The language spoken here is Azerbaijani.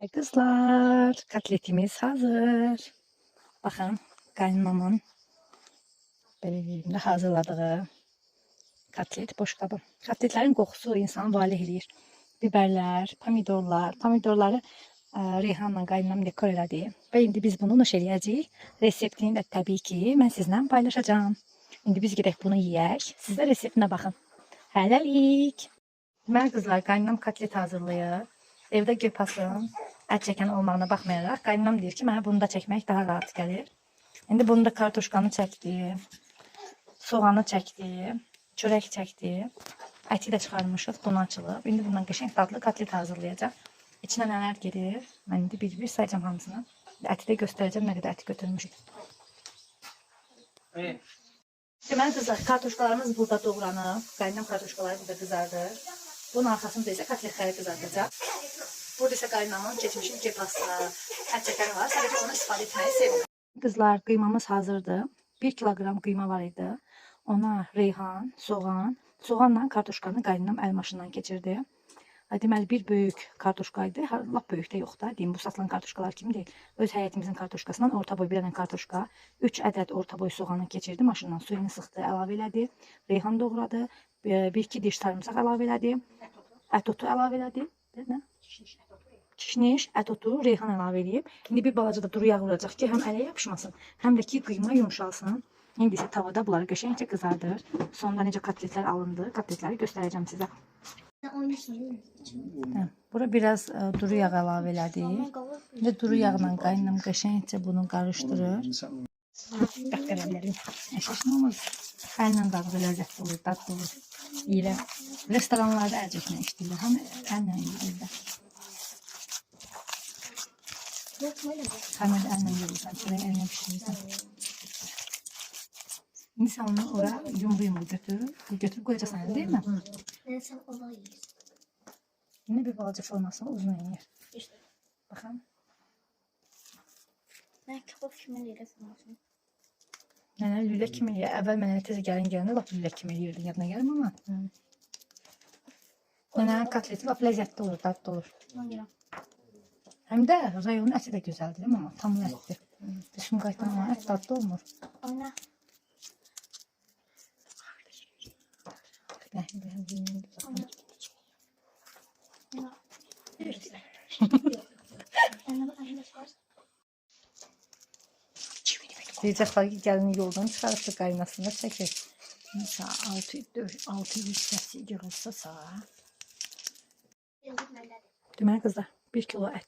Kızlar, katletimiz hazır. Bakın, kaynanamın böyle hazırladığı katlet boşqabı. Katletlerin qoxusu insanı valeh eləyir. Biberlər, pomidorlar. Pomidorları Reyhanla qaynanam dekor elədi. Və indi biz bunu nuş eləyəcəyik. Reseptini də təbii ki, mən sizinlə paylaşacağım. İndi biz gedək bunu yeyək. Siz də reseptinə baxın. Hələlik. Deməli qızlar, qaynanam katlet hazırlayır. Evdə göpasın, ət çəkən olmağına baxmayaraq, qaynanam deyir ki, mənə bunu da çəkmək daha rahat gəlir. İndi bunu da kartuşkanı çəkdi, soğanı çəkdi, çörək çəkdi, əti də çıxarmışıq, bunu açılıb. İndi bundan qəşəng dadlı katlet hazırlayacaq. İçinə nələr gelir, mən indi bir-bir sayacağım hamısını. Əti də göstərəcəm, nə qədər əti götürmüşük. Deməli qızlar, kartuşkalarımız burada doğranıb, qaynanam kartuşkaları burada qızardır. Bunun arxasında isə katletləri qızardacaq. Burada isə qaynanamın keçmişi kepasla ət çəkəni var. Sadəcə onu istifadə etməyi seviyorum. Qızlar, qıymamız hazırdır. 1 kilogram qıyma var idi. Ona reyhan, soğan, soğanla kartuşkanı qaynanam əl maşından keçirdi. Deməli, bir böyük kartuşkaydı. Lap böyük də yox da. Deyim, bu satılan kartuşkalar kimi deyil. Öz həyətimizin kartuşkasından orta boy bir dənə kartuşka, 3 ədəd orta boy soğanı keçirdi maşından. Suyunu sıxdı, əlavə elədi. Reyhan doğradı. 1-2 diş sarımsaq əlavə elədi. Ət otu əlavə elədi. Kişniş, ət otu, reyhan əlavə edib. İndi bir balaca da duru yağ vuracaq ki, həm ələ yapışmasın, həm də ki qıyma yumşalsın. İndi isə tavada bunları qəşəngcə qızardır. Sonda necə katletlər alındı, katletləri göstərəcəm sizə. Bura biraz duru yağ əlavə elədik. Və duru yağla qaynanam qəşəngcə bunu qarışdırır. Bax qədərlərim. Əşəşin olmaz. Əllə dağı ləzzətli olur, dadlı olur. Yiyirəm. Restoranlarda əl çəkmək işləyirlər. Həm əllə yiyirlər. Həmən əllə yiyirsən, çörək əllə pişirirsən. İndi sən onu ora yumru götürüb qoyacaqsan, değil mi? Sen olay yiyorsun. Yine bir balaca formasını uzun yiyir. Baxın. Ben kebap kimi yiyirsin olsun. Nənə lülə kimi yiyir. Əvvəl mənə tez gələn lap lülə kimi yiyirdin. Yadına gəlmə ama. Nənənin katleti lap ləzzətli olur, dadlı olur. Həm də rayonun əti də gözəldir, ama tam ətdir. Düşün qayıtdan ət dadlı olmur. Oyna. Deyəcəklər ki, gəlini yoldan çıxarıb da qaynasında çəkir. Mesela 600 səsi yığılsa. Deməli qızlar, 1 kilo ət.